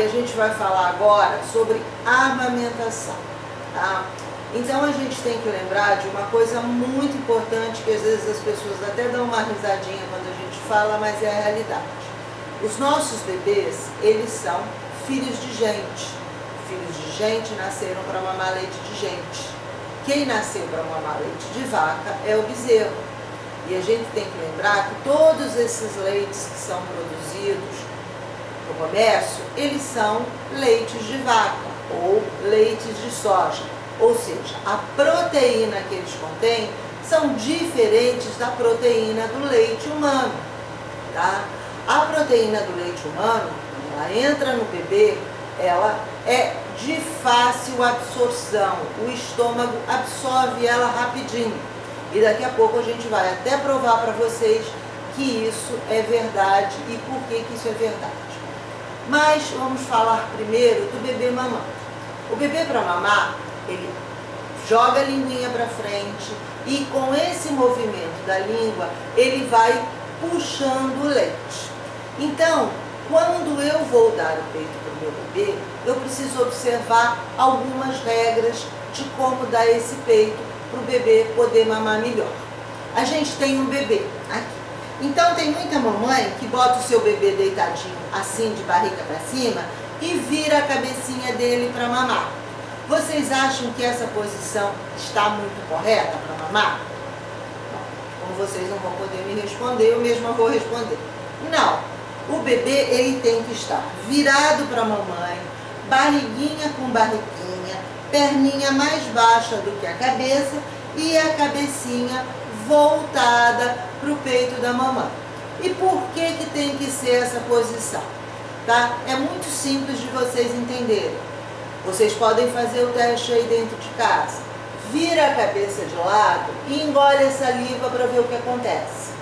a gente vai falar agora sobre amamentação, tá? Então a gente tem que lembrar de uma coisa muito importante que às vezes as pessoas até dão uma risadinha quando a gente fala, mas é a realidade. Os nossos bebês, eles são filhos de gente. Filhos de gente nasceram para mamar leite de gente. Quem nasceu para mamar leite de vaca é o bezerro. E a gente tem que lembrar que todos esses leites que são produzidos no comércio, eles são leites de vaca ou leites de soja. Ou seja, a proteína que eles contêm são diferentes da proteína do leite humano, tá? A proteína do leite humano, ela entra no bebê, ela é de fácil absorção, o estômago absorve ela rapidinho. E daqui a pouco a gente vai até provar para vocês que isso é verdade e por que isso é verdade. Mas vamos falar primeiro do bebê mamando. O bebê para mamar, ele joga a linguinha para frente e com esse movimento da língua, ele vai puxando o leite. Então, quando eu vou dar o peito para o meu bebê, eu preciso observar algumas regras de como dar esse peito para o bebê poder mamar melhor. A gente tem um bebê aqui. Então, tem muita mamãe que bota o seu bebê deitadinho assim, de barriga para cima, e vira a cabecinha dele para mamar. Vocês acham que essa posição está muito correta para mamar? Como vocês não vão poder me responder, eu mesma vou responder. Não. O bebê, ele tem que estar virado para a mamãe, barriguinha com barriguinha, perninha mais baixa do que a cabeça e a cabecinha voltada para o peito da mamãe. E por que tem que ser essa posição? Tá? É muito simples de vocês entenderem. Vocês podem fazer o teste aí dentro de casa. Vira a cabeça de lado e engole a saliva para ver o que acontece.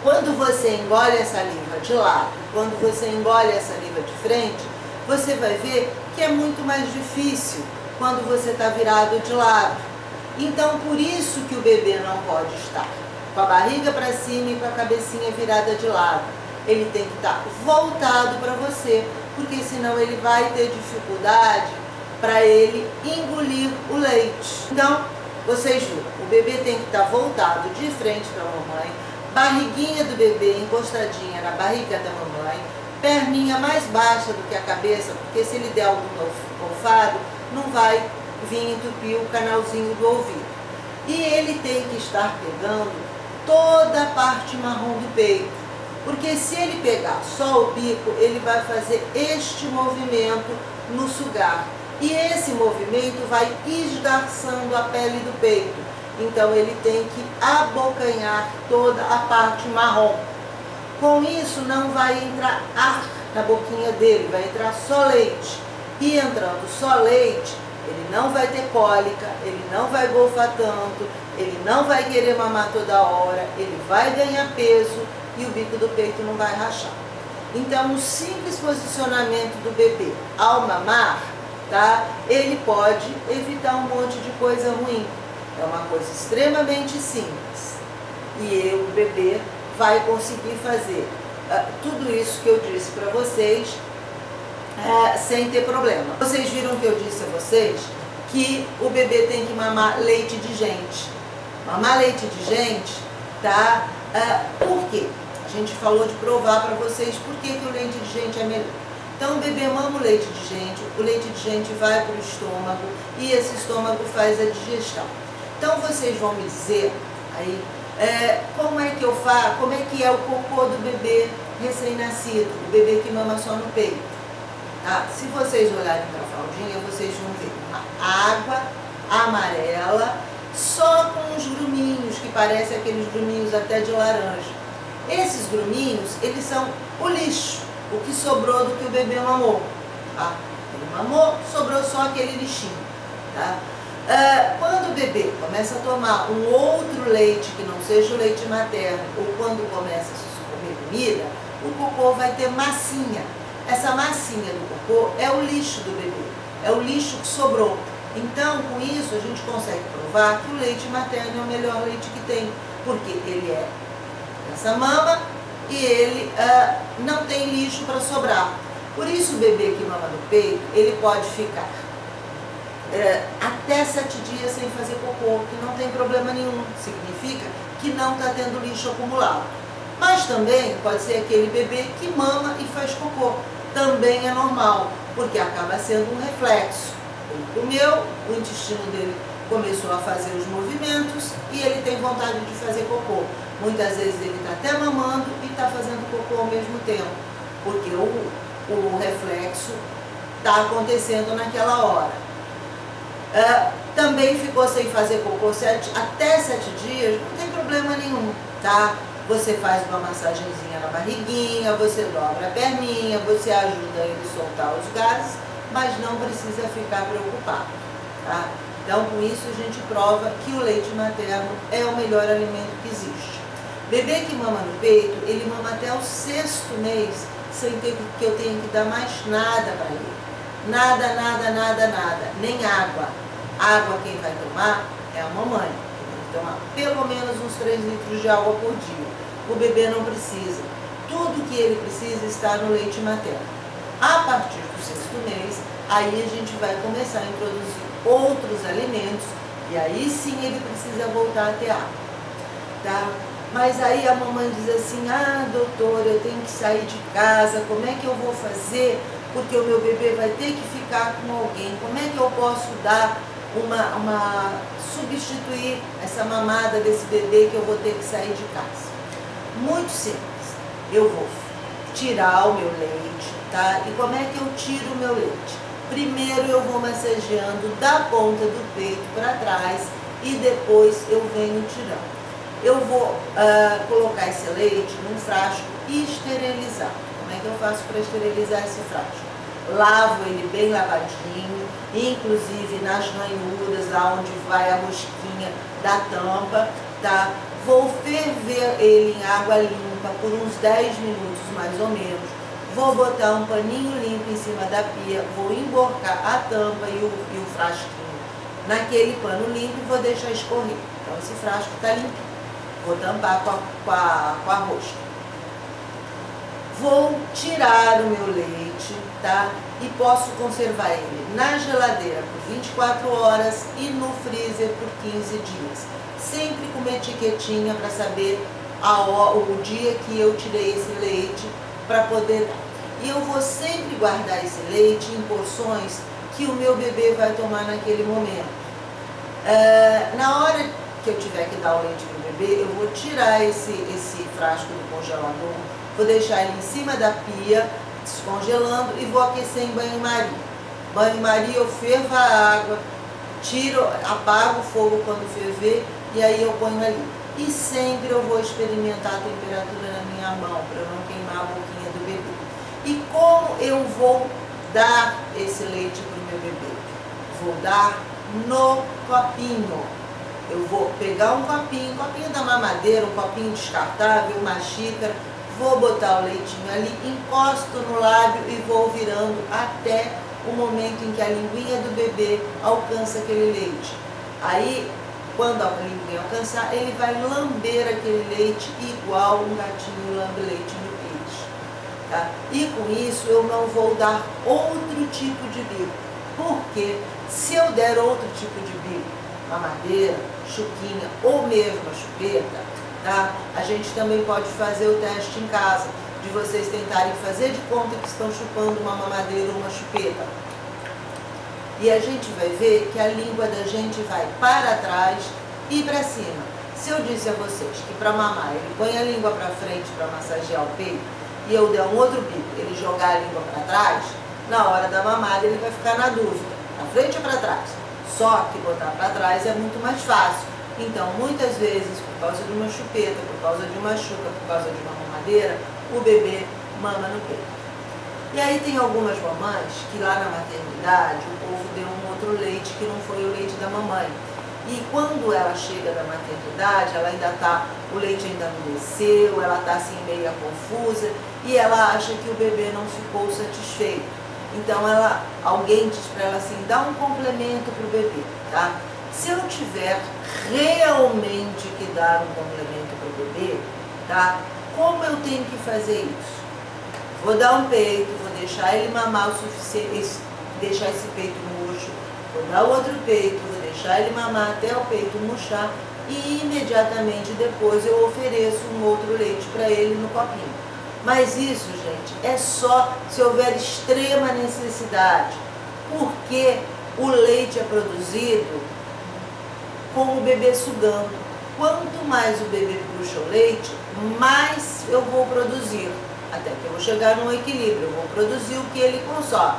Quando você engole a saliva de lado, quando você engole a saliva de frente, você vai ver que é muito mais difícil quando você está virado de lado. Então, por isso que o bebê não pode estar com a barriga para cima e com a cabecinha virada de lado. Ele tem que estar voltado para você, porque senão ele vai ter dificuldade para ele engolir o leite. Então, vocês viram, o bebê tem que estar voltado de frente para a mamãe, barriguinha do bebê encostadinha na barriga da mamãe, perninha mais baixa do que a cabeça, porque se ele der algum golfado, não vai vir entupir o canalzinho do ouvido. E ele tem que estar pegando toda a parte marrom do peito, porque se ele pegar só o bico, ele vai fazer este movimento no sugar. E esse movimento vai esgarçando a pele do peito. Então ele tem que abocanhar toda a parte marrom. Com isso não vai entrar ar na boquinha dele, vai entrar só leite. E entrando só leite, ele não vai ter cólica, ele não vai golfar tanto, ele não vai querer mamar toda hora, ele vai ganhar peso e o bico do peito não vai rachar. Então, o simples posicionamento do bebê ao mamar, tá? Ele pode evitar um monte de coisa ruim. É uma coisa extremamente simples. E o bebê vai conseguir fazer tudo isso que eu disse para vocês sem ter problema. Vocês viram que eu disse a vocês que o bebê tem que mamar leite de gente. Mamar leite de gente, tá? Por quê? A gente falou de provar para vocês por que o leite de gente é melhor. Então o bebê mama o leite de gente, o leite de gente vai para o estômago e esse estômago faz a digestão. Então vocês vão me dizer aí como é que eu faço, como é que é o cocô do bebê recém-nascido, o bebê que mama só no peito. Tá? Se vocês olharem para a fraldinha, vocês vão ver uma água amarela, só com uns gruminhos, que parecem aqueles gruminhos até de laranja. Esses gruminhos, eles são o lixo, o que sobrou do que o bebê mamou. Tá? Ele mamou, sobrou só aquele lixinho. Tá? Quando o bebê começa a tomar um outro leite que não seja o leite materno, ou quando começa a comer comida, o cocô vai ter massinha. Essa massinha do cocô é o lixo do bebê, é o lixo que sobrou. Então, com isso, a gente consegue provar que o leite materno é o melhor leite que tem, porque ele é essa mama e ele não tem lixo para sobrar. Por isso o bebê que mama no peito, ele pode ficar até 7 dias sem fazer cocô, que não tem problema nenhum, significa que não está tendo lixo acumulado. Mas também pode ser aquele bebê que mama e faz cocô, também é normal, porque acaba sendo um reflexo. Ele comeu, o intestino dele começou a fazer os movimentos e ele tem vontade de fazer cocô. Muitas vezes ele está até mamando e está fazendo cocô ao mesmo tempo, porque o reflexo está acontecendo naquela hora. Também ficou sem fazer cocô até 7 dias, não tem problema nenhum, tá? Você faz uma massagenzinha na barriguinha, você dobra a perninha, você ajuda ele a soltar os gases, mas não precisa ficar preocupado, tá? Então, com isso, a gente prova que o leite materno é o melhor alimento que existe. Bebê que mama no peito, ele mama até o 6º mês, sem ter que eu tenha que dar mais nada para ele. Nada, nada, nada, nada, nem água. Água quem vai tomar é a mamãe, que tem que tomar pelo menos uns 3 litros de água por dia. O bebê não precisa. Tudo que ele precisa está no leite materno. A partir do 6º mês, aí a gente vai começar a introduzir outros alimentos e aí sim ele precisa voltar a ter água, tá? Mas aí a mamãe diz assim, doutora, eu tenho que sair de casa, como é que eu vou fazer? Porque o meu bebê vai ter que ficar com alguém, como é que eu posso dar substituir essa mamada desse bebê que eu vou ter que sair de casa? Muito simples, eu vou tirar o meu leite, tá? E como é que eu tiro o meu leite? Primeiro eu vou massageando da ponta do peito para trás e depois eu venho tirando. Eu vou colocar esse leite num frasco e esterilizar. Como é que eu faço para esterilizar esse frasco? Lavo ele bem lavadinho, inclusive nas ranhuras, lá onde vai a rosquinha da tampa, tá? Vou ferver ele em água limpa por uns 10 minutos mais ou menos. Vou botar um paninho limpo em cima da pia, vou emborcar a tampa e o frasquinho naquele pano limpo e vou deixar escorrer. Então esse frasco está limpinho. Vou tampar com a rosca. Vou tirar o meu leite, tá? E posso conservar ele na geladeira por 24 horas e no freezer por 15 dias. Sempre com uma etiquetinha para saber o dia que eu tirei esse leite para poder dar. E eu vou sempre guardar esse leite em porções que o meu bebê vai tomar naquele momento. Na hora que eu tiver que dar o leite para o bebê, eu vou tirar esse frasco do congelador, vou deixar ele em cima da pia, descongelando, e vou aquecer em banho-maria. Banho-maria eu fervo a água, apago o fogo quando ferver, e aí eu ponho ali. E sempre eu vou experimentar a temperatura na minha mão, para eu não queimar a boquinha do bebê. E como eu vou dar esse leite para o meu bebê? Vou dar no copinho. Eu vou pegar um copinho da mamadeira, um copinho descartável, uma xícara, vou botar o leitinho ali, encosto no lábio e vou virando até o momento em que a linguinha do bebê alcança aquele leite. Aí, quando a linguinha alcançar, ele vai lamber aquele leite igual um gatinho lambe leite no peixe. Tá? E com isso eu não vou dar outro tipo de bico, porque se eu der outro tipo de bico, mamadeira, chuquinha ou mesmo a chupeta, tá? A gente também pode fazer o teste em casa, de vocês tentarem fazer de conta que estão chupando uma mamadeira ou uma chupeta. E a gente vai ver que a língua da gente vai para trás e para cima. Se eu disse a vocês que para mamar ele põe a língua para frente para massagear o peito, e eu der um outro bico, ele jogar a língua para trás, na hora da mamada ele vai ficar na dúvida, para frente ou para trás? Só que botar para trás é muito mais fácil. Então, muitas vezes, por causa de uma chupeta, por causa de uma chuca, por causa de uma mamadeira, o bebê mama no peito. E aí tem algumas mamães que lá na maternidade o povo deu um outro leite que não foi o leite da mamãe. E quando ela chega da maternidade, ela ainda tá, o leite ainda não desceu, ela está assim meio confusa e ela acha que o bebê não ficou satisfeito. Então alguém diz para ela assim, dá um complemento para o bebê, tá? Se eu tiver realmente que dar um complemento para o bebê, tá? Como eu tenho que fazer isso? Vou dar um peito, vou deixar ele mamar o suficiente, deixar esse peito murcho, vou dar o outro peito, vou deixar ele mamar até o peito murchar e imediatamente depois eu ofereço um outro leite para ele no copinho. Mas isso, gente, é só se houver extrema necessidade, porque o leite é produzido com o bebê sugando. Quanto mais o bebê puxa o leite, mais eu vou produzir, até que eu vou chegar num equilíbrio, eu vou produzir o que ele consome.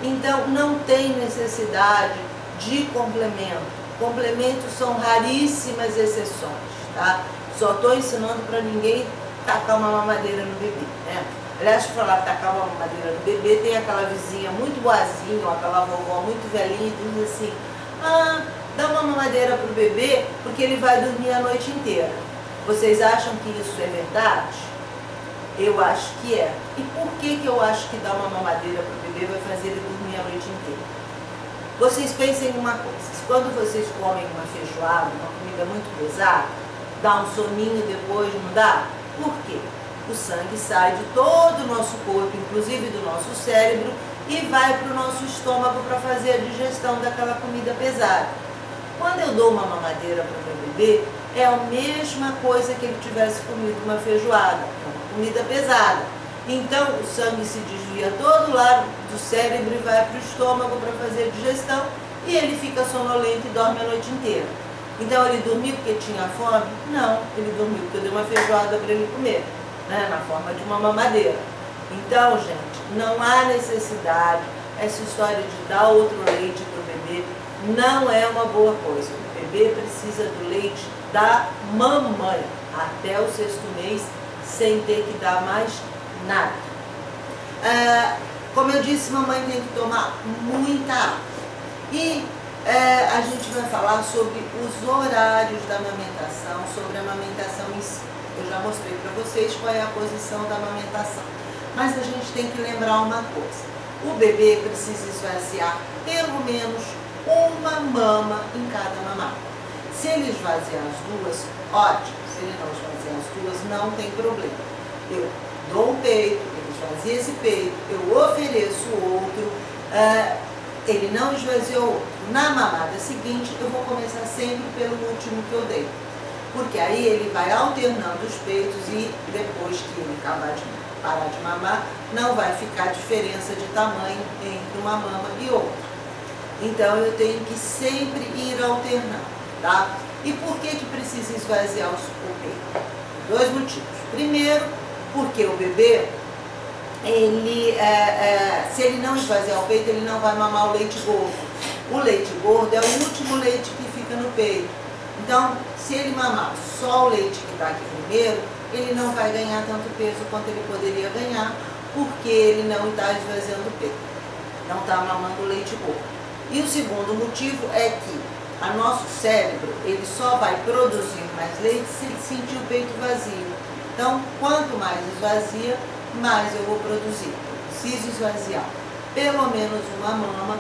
Então, não tem necessidade de complemento. Complementos são raríssimas exceções, tá? Só estou ensinando para ninguém tacar uma mamadeira no bebê, né? Aliás, para falar tacar uma mamadeira no bebê, tem aquela vizinha muito boazinha, ou aquela vovó muito velhinha, e diz assim: ah, dá uma mamadeira para o bebê porque ele vai dormir a noite inteira. Vocês acham que isso é verdade? Eu acho que é. E por que eu acho que dar uma mamadeira para o bebê vai fazer ele dormir a noite inteira? Vocês pensem em uma coisa: quando vocês comem uma feijoada, uma comida muito pesada, dá um soninho depois, não dá? Por quê? O sangue sai de todo o nosso corpo, inclusive do nosso cérebro, e vai para o nosso estômago para fazer a digestão daquela comida pesada. Quando eu dou uma mamadeira para o meu bebê, é a mesma coisa que ele tivesse comido uma feijoada, uma comida pesada. Então o sangue se desvia todo lado do cérebro e vai para o estômago para fazer a digestão, e ele fica sonolento e dorme a noite inteira. Então ele dormiu porque tinha fome? Não, ele dormiu porque eu dei uma feijoada para ele comer, né, na forma de uma mamadeira. Então, gente, não há necessidade, essa história de dar outro leite para o bebê não é uma boa coisa. O bebê precisa do leite da mamãe até o 6º mês, sem ter que dar mais nada. Como eu disse, mamãe tem que tomar muita água. E a gente vai falar sobre os horários da amamentação, sobre a amamentação em si. Eu já mostrei para vocês qual é a posição da amamentação. Mas a gente tem que lembrar uma coisa: o bebê precisa esvaziar pelo menos uma mama em cada mamada. Se ele esvaziar as duas, ótimo. Se ele não esvaziar as duas, não tem problema. Eu dou um peito, ele esvazia esse peito, eu ofereço outro, ele não esvaziou outro. Na mamada seguinte, eu vou começar sempre pelo último que eu dei, porque aí ele vai alternando os peitos e depois que ele acabar de parar de mamar, não vai ficar diferença de tamanho entre uma mama e outra. Então eu tenho que sempre ir alternando, tá? E por que precisa esvaziar o peito? Dois motivos. Primeiro, porque o bebê, se ele não esvaziar o peito, ele não vai mamar o leite gordo. O leite gordo é o último leite que fica no peito. Então, se ele mamar só o leite que está aqui primeiro, ele não vai ganhar tanto peso quanto ele poderia ganhar, porque ele não está esvaziando o peito, não está mamando o leite gordo. E o segundo motivo é que o nosso cérebro, ele só vai produzir mais leite se ele sentir o peito vazio. Então, quanto mais esvazia, mais eu vou produzir. Eu preciso esvaziar pelo menos uma mama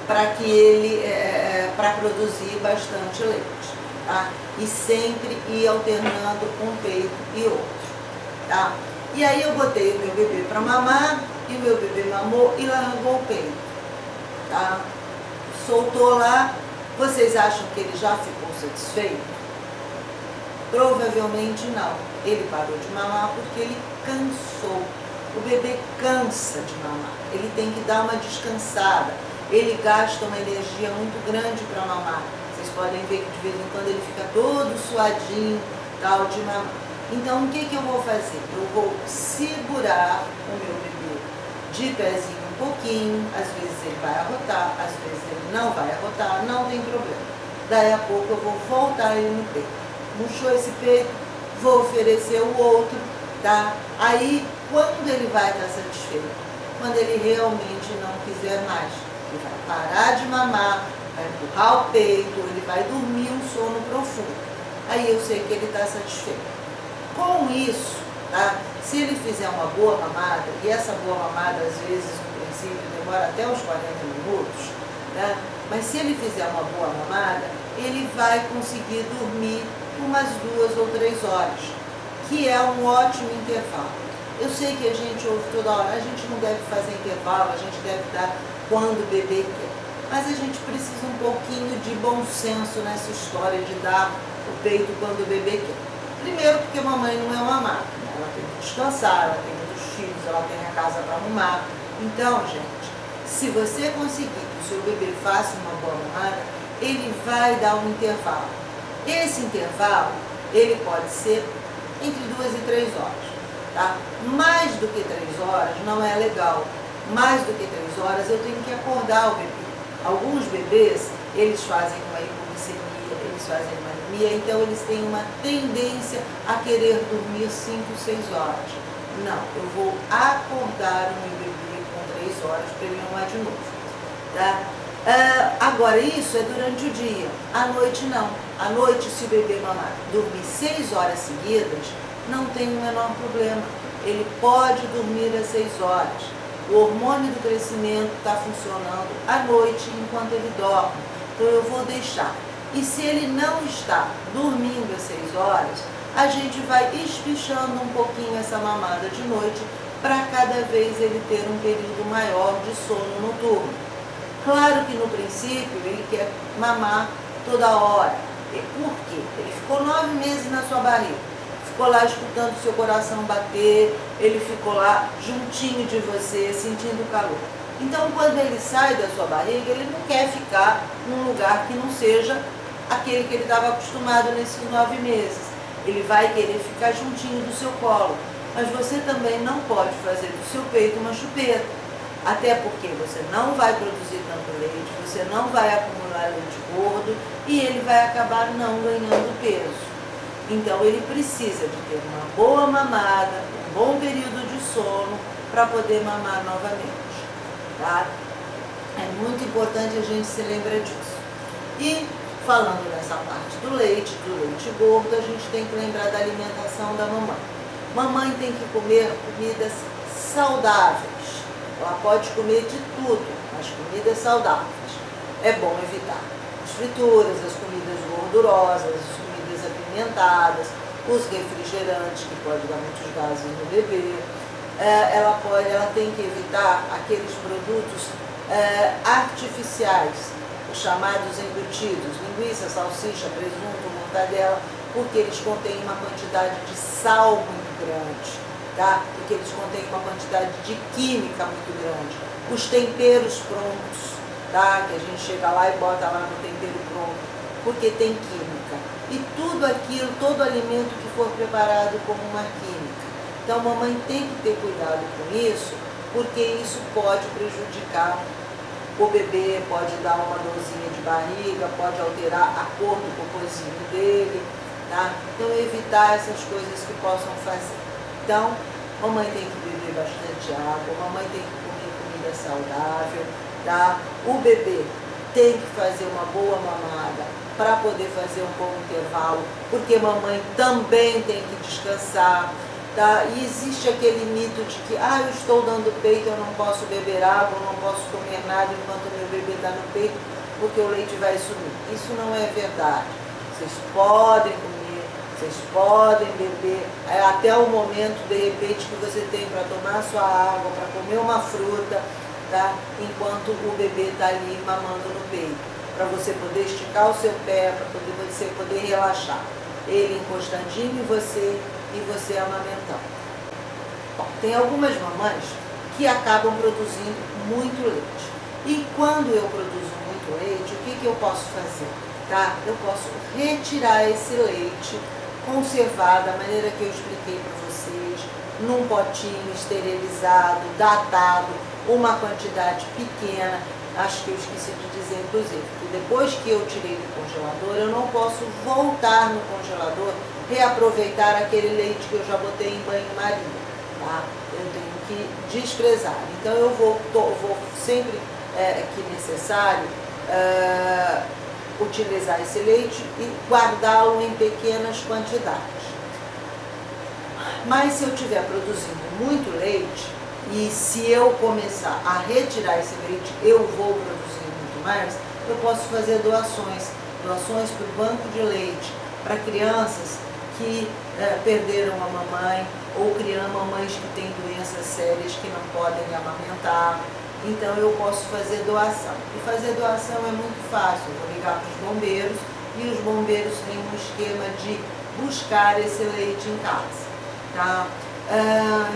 para produzir bastante leite, tá? E sempre ir alternando um peito e outro, tá? E aí eu botei o meu bebê para mamar, e o meu bebê mamou e largou o peito, tá? Soltou lá. Vocês acham que ele já ficou satisfeito? Provavelmente não. Ele parou de mamar porque ele cansou. O bebê cansa de mamar, ele tem que dar uma descansada, ele gasta uma energia muito grande para mamar. Vocês podem ver que de vez em quando ele fica todo suadinho, tal, de mamar. Então o que eu vou fazer? Eu vou segurar o meu bebê de pezinho um pouquinho, às vezes ele vai arrotar, às vezes ele não vai arrotar, não tem problema. Daí a pouco eu vou voltar ele no peito. Murchou esse peito, vou oferecer o outro, tá? Aí, quando ele vai estar satisfeito? Quando ele realmente não quiser mais. Ele vai parar de mamar, vai empurrar o peito, ele vai dormir um sono profundo. Aí eu sei que ele está satisfeito. Com isso, tá? Se ele fizer uma boa mamada, e essa boa mamada às vezes no princípio demora até uns 40 minutos, tá? Mas se ele fizer uma boa mamada, ele vai conseguir dormir umas 2 ou 3 horas, que é um ótimo intervalo. Eu sei que a gente ouve toda hora, a gente não deve fazer intervalo, a gente deve dar quando o bebê quer. Mas a gente precisa um pouquinho de bom senso nessa história de dar o peito quando o bebê quer. Primeiro porque a mamãe não é uma máquina, ela tem que descansar, ela tem muitos filhos, ela tem a casa para arrumar. Então, gente, se você conseguir que o seu bebê faça uma boa mamada, ele vai dar um intervalo. Esse intervalo, ele pode ser entre 2 e 3 horas, tá? Mais do que 3 horas não é legal. Mais do que 3 horas eu tenho que acordar o bebê. Alguns bebês, eles fazem uma hipoglicemia, eles fazem uma anemia, então eles têm uma tendência a querer dormir 5, 6 horas. Não, eu vou acordar o meu bebê com 3 horas para ele mamar de novo, tá? Agora, isso é durante o dia. À noite, não. À noite, se o bebê mamar, dormir 6 horas seguidas, não tem o menor problema. Ele pode dormir às 6 horas. O hormônio do crescimento está funcionando à noite enquanto ele dorme. Então, eu vou deixar. E se ele não está dormindo às 6 horas, a gente vai espichando um pouquinho essa mamada de noite para cada vez ele ter um período maior de sono noturno. Claro que no princípio ele quer mamar toda hora. E por quê? Ele ficou 9 meses na sua barriga, ficou lá escutando o seu coração bater, ele ficou lá juntinho de você, sentindo o calor. Então, quando ele sai da sua barriga, ele não quer ficar num lugar que não seja aquele que ele estava acostumado nesses 9 meses. Ele vai querer ficar juntinho do seu colo. Mas você também não pode fazer do seu peito uma chupeta. Até porque você não vai produzir tanto leite, você não vai acumular leite gordo e ele vai acabar não ganhando peso. Então ele precisa de ter uma boa mamada, um bom período de sono para poder mamar novamente, tá? É muito importante a gente se lembrar disso. E falando nessa parte do leite gordo, a gente tem que lembrar da alimentação da mamãe. Mamãe tem que comer comidas saudáveis. Ela pode comer de tudo, mas comidas saudáveis. É bom evitar as frituras, as comidas gordurosas, as comidas apimentadas, os refrigerantes, que pode dar muitos gases no bebê. Ela tem que evitar aqueles produtos artificiais, os chamados embutidos, linguiça, salsicha, presunto, mortadela, porque eles contêm uma quantidade de sal muito grande. Tá? Porque eles contêm uma quantidade de química muito grande. Os temperos prontos, tá? Que a gente chega lá e bota lá no tempero pronto, porque tem química. E tudo aquilo, todo alimento que for preparado com uma química. Então, a mamãe tem que ter cuidado com isso, porque isso pode prejudicar o bebê, pode dar uma dorzinha de barriga, pode alterar a cor do cocôzinho dele, tá? Então, evitar essas coisas que possam fazer. Então, mamãe tem que beber bastante água, mamãe tem que comer comida saudável, tá? O bebê tem que fazer uma boa mamada para poder fazer um bom intervalo, porque mamãe também tem que descansar, tá? E existe aquele mito de que, eu estou dando peito, eu não posso beber água, eu não posso comer nada enquanto meu bebê está no peito, porque o leite vai sumir. Isso não é verdade. Vocês podem comer, vocês podem beber até o momento, de repente, que você tem para tomar sua água, para comer uma fruta, tá? Enquanto o bebê está ali mamando no peito, para você poder esticar o seu pé, para você poder relaxar. Ele encostadinho em você e você amamentando. Bom, tem algumas mamães que acabam produzindo muito leite. E quando eu produzo muito leite, o que eu posso fazer? Tá? Eu posso retirar esse leite, conservar da maneira que eu expliquei para vocês, num potinho esterilizado, datado, uma quantidade pequena. Acho que eu esqueci de dizer, inclusive, que depois que eu tirei do congelador, eu não posso voltar no congelador, reaproveitar aquele leite que eu já botei em banho-maria, tá? Eu tenho que desprezar. Então eu vou sempre que necessário, utilizar esse leite e guardá-lo em pequenas quantidades. Mas se eu estiver produzindo muito leite, e se eu começar a retirar esse leite, eu vou produzir muito mais, eu posso fazer doações para o banco de leite, para crianças que perderam a mamãe, ou mamães que têm doenças sérias que não podem amamentar. Então eu posso fazer doação. E fazer doação é muito fácil. Eu vou ligar para os bombeiros e os bombeiros têm um esquema de buscar esse leite em casa. Tá?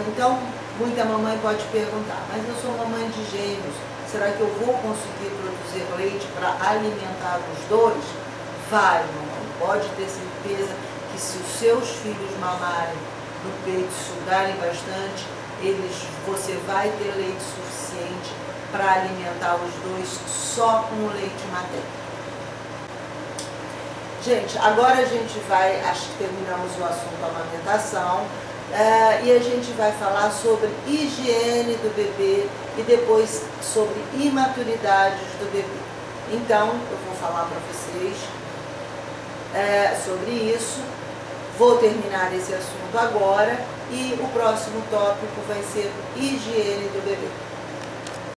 Então, muita mamãe pode perguntar, mas eu sou mamãe de gêmeos, será que eu vou conseguir produzir leite para alimentar os dois? Vai, mamãe, pode ter certeza que se os seus filhos mamarem no peito, sugarem bastante, você vai ter leite suficiente para alimentar os dois só com o leite materno. Gente, agora a gente vai, acho que terminamos o assunto amamentação, e a gente vai falar sobre higiene do bebê e depois sobre imaturidades do bebê. Então, eu vou falar para vocês sobre isso, vou terminar esse assunto agora e o próximo tópico vai ser higiene do bebê.